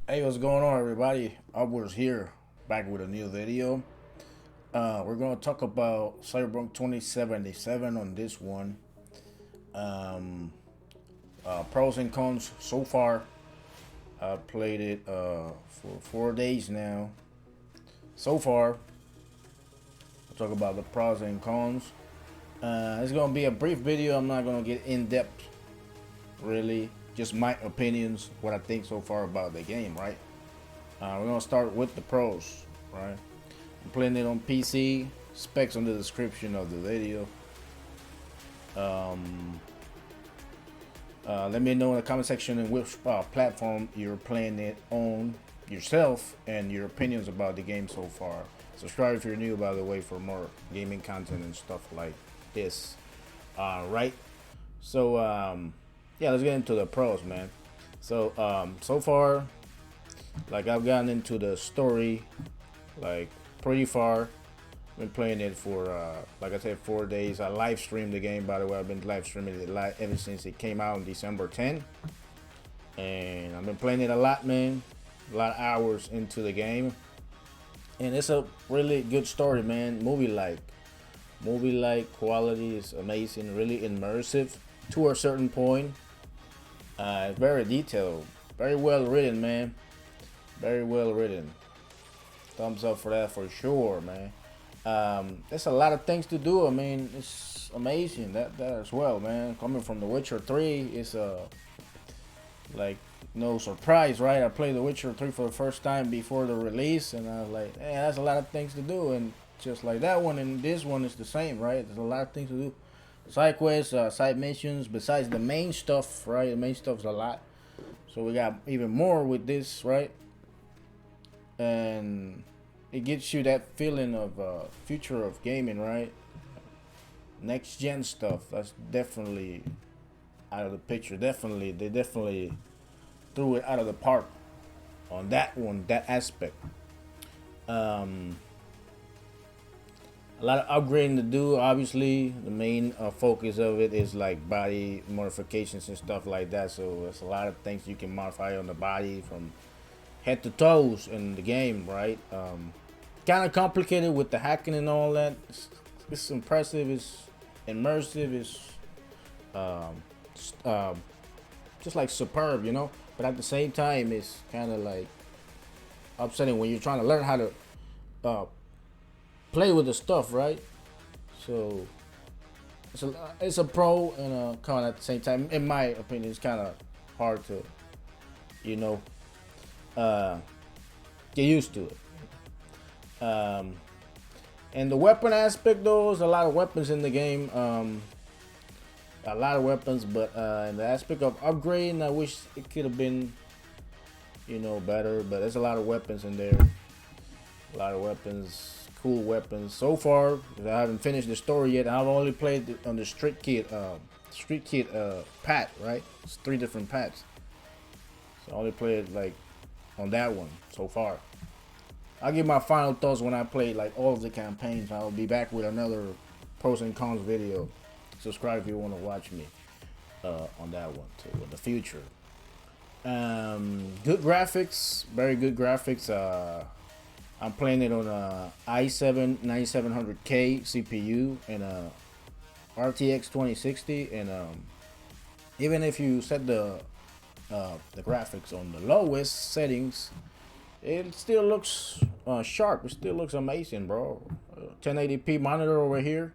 Hey, what's going on, everybody? Upwards here, back with a new video. We're gonna talk about Cyberpunk 2077 on this one. Um, Pros and cons so far. I played it for 4 days now. So far, I'll talk about the pros and cons. It's gonna be a brief video. I'm not gonna get in depth, really. Just my opinions, what I think so far about the game, right? We're gonna start with the pros, right? I'm playing it on PC. Specs on the description of the video. Let me know in the comment section in which platform you're playing it on yourself and your opinions about the game so far. Subscribe if you're new, by the way, for more gaming content and stuff like this. Right? So yeah, let's get into the pros, man. So so far, like, I've gotten into the story like pretty far. Been playing it for like I said, 4 days. I live streamed the game, by the way. I've been live streaming it ever since it came out on December 10th, and I've been playing it a lot, man. A lot of hours into the game, and it's a really good story, man. Movie like quality is amazing, really immersive to a certain point. Very detailed, very well written, man. Very well written. Thumbs up for that for sure, man. There's a lot of things to do. I mean, it's amazing that as well, man. Coming from The Witcher 3, it's like no surprise, right? I played The Witcher 3 for the first time before the release, and I was like, hey, that's a lot of things to do. And just like that one and this one is the same, right? There's a lot of things to do. Side quests, side missions, besides the main stuff, right? The main stuff's a lot. So we got even more with this, right? And it gives you that feeling of future of gaming, right? Next gen stuff, that's definitely out of the picture. They definitely threw it out of the park on that one, that aspect. A lot of upgrading to do. Obviously, the main focus of it is like body modifications and stuff like that. So there's a lot of things you can modify on the body from head to toes in the game, right? Kind of complicated with the hacking and all that. It's impressive. It's immersive. It's just like superb, you know. But at the same time, it's kind of like upsetting when you're trying to learn how to play with the stuff, right? So it's a pro and a con at the same time. In my opinion, it's kind of hard to, you know, get used to it. And the weapon aspect, though, there's a lot of weapons in the game. A lot of weapons, but in the aspect of upgrading, I wish it could have been, you know, better. But there's a lot of weapons in there. A lot of weapons, cool weapons. So far, I haven't finished the story yet. I've only played on the Street Kid pat, right? It's 3 different pats. So I only played like on that one so far. I'll give my final thoughts when I play like all of the campaigns. I'll be back with another pros and cons video. Subscribe if you want to watch me on that one too in the future. Good graphics, very good graphics. I'm playing it on a i7 9700K CPU and a RTX 2060, and even if you set the graphics on the lowest settings, it still looks sharp. It still looks amazing, bro. 1080p monitor over here,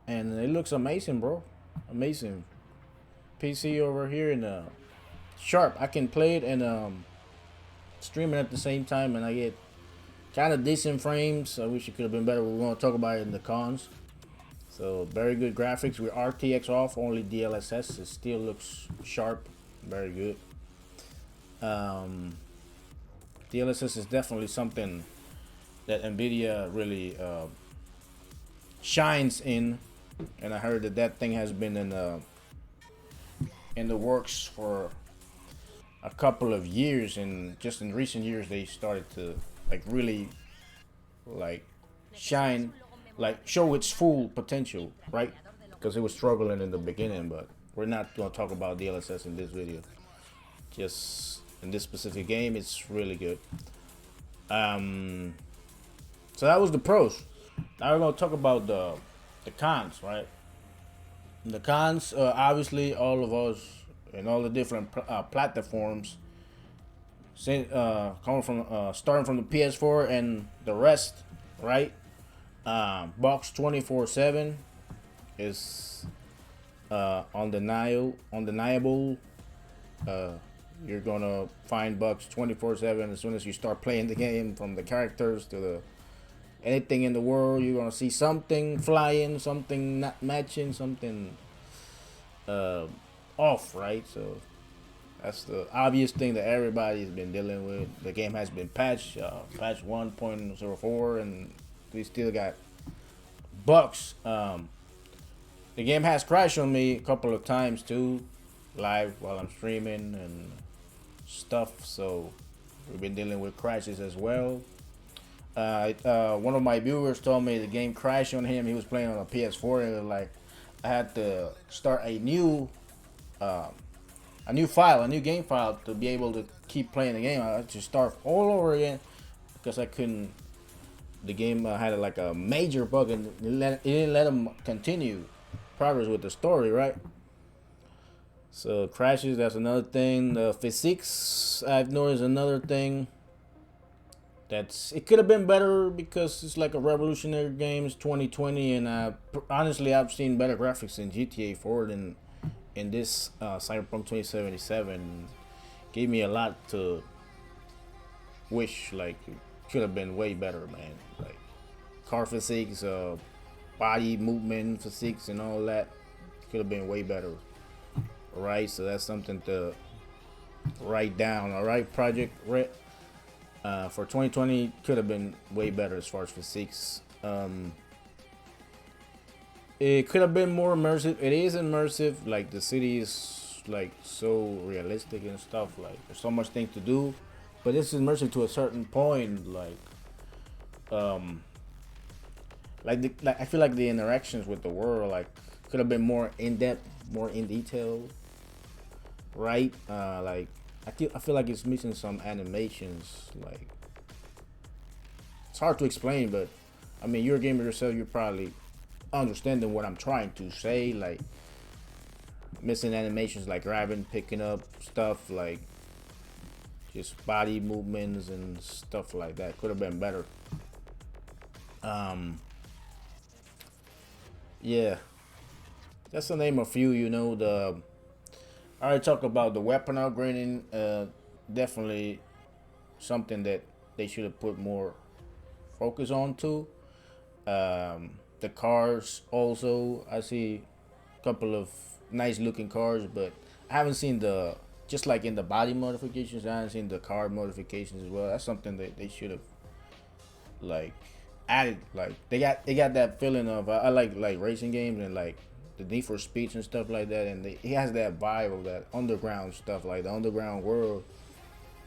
and it looks amazing, bro. Amazing. PC over here, and sharp. I can play it and stream it at the same time, and I get kind of decent frames. I wish it could have been better. We're going to talk about it in the cons. So very good graphics with RTX off, only DLSS. It still looks sharp. Very good. DLSS is definitely something that Nvidia really shines in, and I heard that thing has been in the works for a couple of years, and just in recent years they started to like really like shine, like show its full potential, right? Because it was struggling in the beginning, but we're not going to talk about DLSS in this video. Just in this specific game. It's really good. Um, so that was the pros. Now we're gonna talk about the cons, right? The cons, obviously, all of us and all the different platforms, coming from starting from the PS4 and the rest, right? Box 24/7 is undeniable. Uh, you're gonna find bugs 24/7 as soon as you start playing the game, from the characters to the anything in the world. You're gonna see something flying, something not matching, something uh, off, right? So that's the obvious thing that everybody's been dealing with. The game has been patched, patch 1.04, and we still got bugs. The game has crashed on me a couple of times too, live while I'm streaming and stuff. So we've been dealing with crashes as well. One of my viewers told me the game crashed on him. He was playing on a PS4, and like I had to start uh, a new game file to be able to keep playing the game. I had to start all over again because I couldn't. The game had like a major bug, and it didn't let him continue progress with the story, right? So crashes, that's another thing. The physics, I've noticed another thing. That's it could have been better because it's like a revolutionary game. It's 2020, and honestly, I've seen better graphics in GTA 4 than in this Cyberpunk 2077. Gave me a lot to wish, like it could have been way better, man. Like car physics, body movement physics, and all that could have been way better. Right, so that's something to write down. All right, Project Red for 2020 could have been way better as far as physics. It could have been more immersive. It is immersive. Like the city is like so realistic and stuff. Like there's so much thing to do, but this is immersive to a certain point. Um, like I feel like the interactions with the world like could have been more in depth, more in detail, right? Like I feel like it's missing some animations. Like it's hard to explain, but I mean you're a gamer yourself. You're probably understanding what I'm trying to say. Like missing animations, like grabbing, picking up stuff, like just body movements and stuff like that could have been better. Um, yeah, that's the name of few. You know the I already talked about the weapon upgrading. Definitely something that they should have put more focus on too. The cars also, I see a couple of nice looking cars, but I haven't seen the just like in the body modifications. I haven't seen the car modifications as well. That's something that they should have like added. Like they got that feeling of I like racing games and like the Need for Speeds and stuff like that, and he has that vibe of that underground stuff, like the underground world.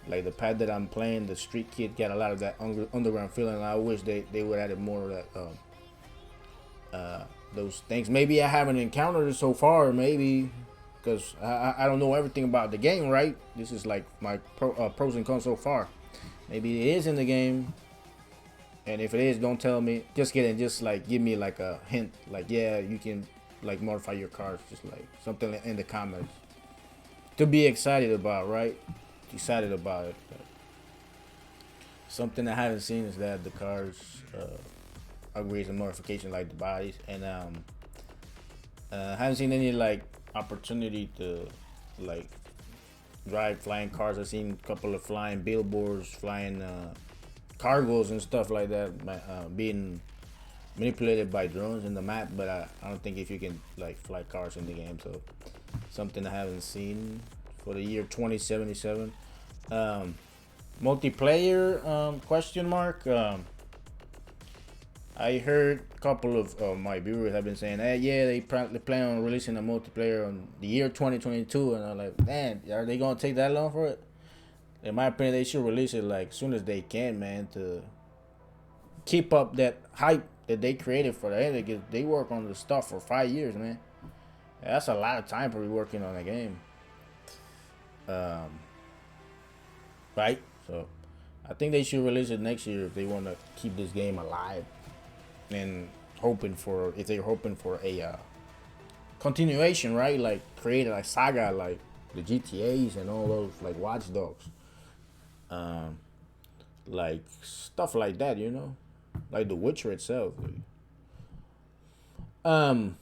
Like the pad that I'm playing, the Street Kid got a lot of that underground feeling. I wish they would add more of that those things. Maybe I haven't encountered it so far. Maybe because I don't know everything about the game, right? This is like my pros and cons so far. Maybe it is in the game, and if it is, don't tell me. Just kidding. Just like give me like a hint. Like yeah, you can like modify your cars. Just like something in the comments to be excited about, right? Excited about it. But something I haven't seen is that the cars upgrades and modifications like the bodies, and haven't seen any like opportunity to like drive flying cars. I've seen a couple of flying billboards, flying cargos and stuff like that being manipulated by drones in the map, but I don't think if you can like fly cars in the game. So something I haven't seen for the year 2077. Multiplayer question mark. I heard a couple of my viewers have been saying, "Hey, yeah, they plan on releasing a multiplayer on the year 2022," and I'm like, "Man, are they gonna take that long for it?" In my opinion, they should release it like soon as they can, man, to keep up that hype that they created for the end. Because they work on the stuff for 5 years, man. That's a lot of time for working on a game. Um, right? So I think they should release it next year if they want to keep this game alive and hoping for if they're hoping for a continuation, right? Like create a saga like the GTA's and all those like Watch Dogs, um, like stuff like that, like The Witcher itself. Um,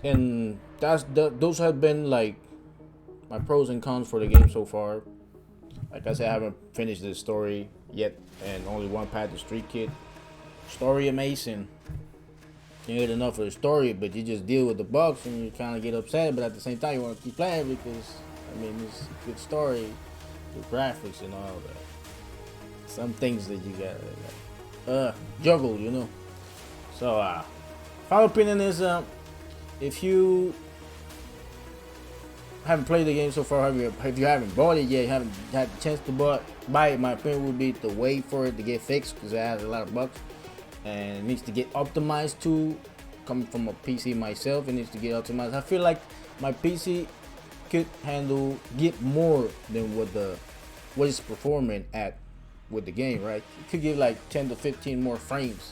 and those have been like my pros and cons for the game so far. Like I said, I haven't finished the story yet, and only one path, the Street Kid. Story amazing. You get enough of the story, but you just deal with the bugs and you kind of get upset. But at the same time, you want to keep playing because it's a good story, good graphics and all that. Some things that you got like, juggle. So, final opinion is, if you haven't played the game so far, if you haven't bought it yet, you haven't had the chance to buy it, my opinion would be to wait for it to get fixed because it has a lot of bugs and it needs to get optimized too. Coming from a PC myself, it needs to get optimized. I feel like my PC could get more than what it's performing at with the game, right? It could give like 10 to 15 more frames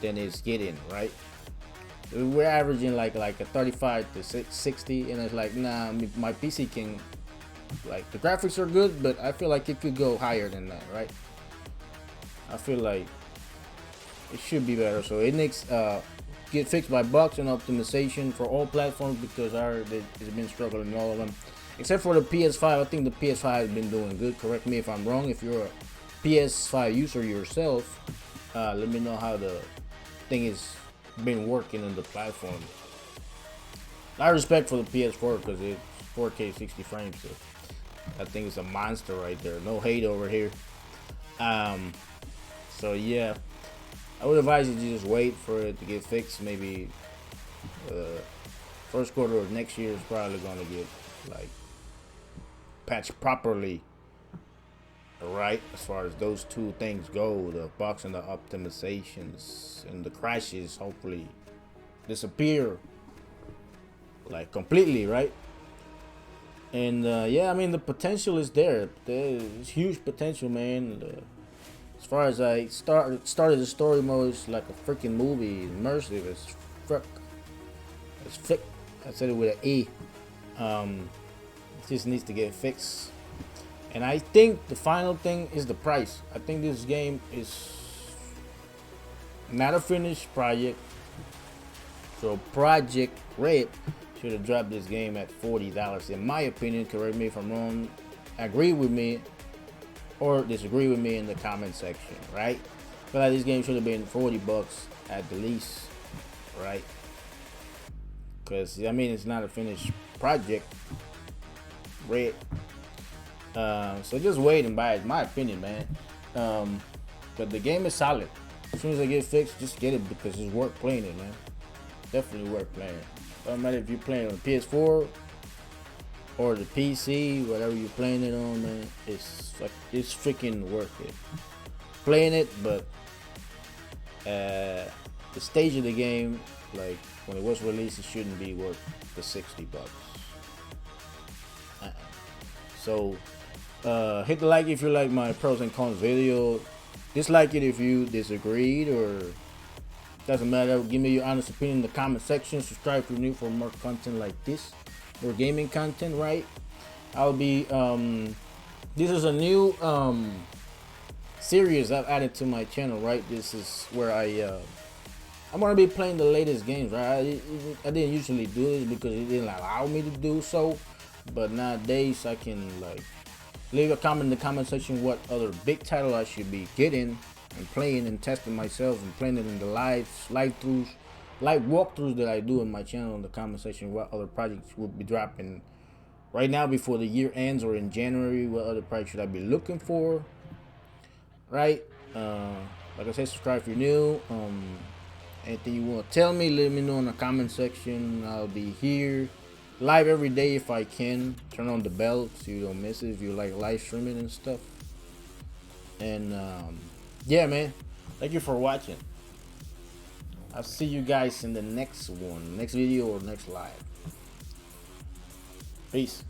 than it's getting, right? We're averaging like a 35 to 60, and it's like, nah, my PC can, like, the graphics are good, but I feel like it could go higher than that, right? I feel like it should be better. So it needs get fixed by bugs and optimization for all platforms because it's been struggling in all of them, except for the PS5. I think the PS5 has been doing good. Correct me if I'm wrong. If you're a PS5 user yourself, let me know how the thing is been working in the platform. I respect for the PS4 because it's 4K 60 frames. So I think it's a monster right there. No hate over here. So yeah, I would advise you to just wait for it to get fixed. Maybe first quarter of next year is probably gonna get like patched properly. Right, as far as those two things go, the bugs and the optimizations and the crashes hopefully disappear like completely, right? And yeah, the potential is there. There's huge potential, man. As far as I started the story mode, it's like a freaking movie, immersive as fuck. It's thick. I said it with an E. It just needs to get fixed. And I think the final thing is the price. I think this game is not a finished project. So Project Red should have dropped this game at $40. In my opinion, correct me if I'm wrong. Agree with me or disagree with me in the comment section, right? I feel like this game should have been $40 at the least, right? Because it's not a finished project. Red. So just wait and buy it, my opinion, man. But the game is solid. As soon as I get fixed, just get it because it's worth playing it, man. Definitely worth playing it. Doesn't matter if you're playing on the PS4 or the PC, whatever you're playing it on, man. It's freaking worth it. Playing it, but the stage of the game, like when it was released, it shouldn't be worth the $60. So hit the like if you like my pros and cons video. Dislike it if you disagreed, or doesn't matter. Give me your honest opinion in the comment section. Subscribe if you're new for more content like this, more gaming content, right? I'll be this is a new series I've added to my channel, right? This is where I'm gonna be playing the latest games, right? I didn't usually do this because it didn't allow me to do so, but nowadays I can like leave a comment in the comment section what other big title I should be getting and playing and testing myself and playing it in the live walkthroughs that I do in my channel in the comment section. What other projects will be dropping right now before the year ends or in January? What other projects should I be looking for? Right? Like I said, subscribe if you're new. Anything you want to tell me, let me know in the comment section. I'll be here live every day if I can. Turn on the bell so you don't miss it if you like live streaming and stuff. And yeah, man, thank you for watching. I'll see you guys in the next one, next video or next live. Peace.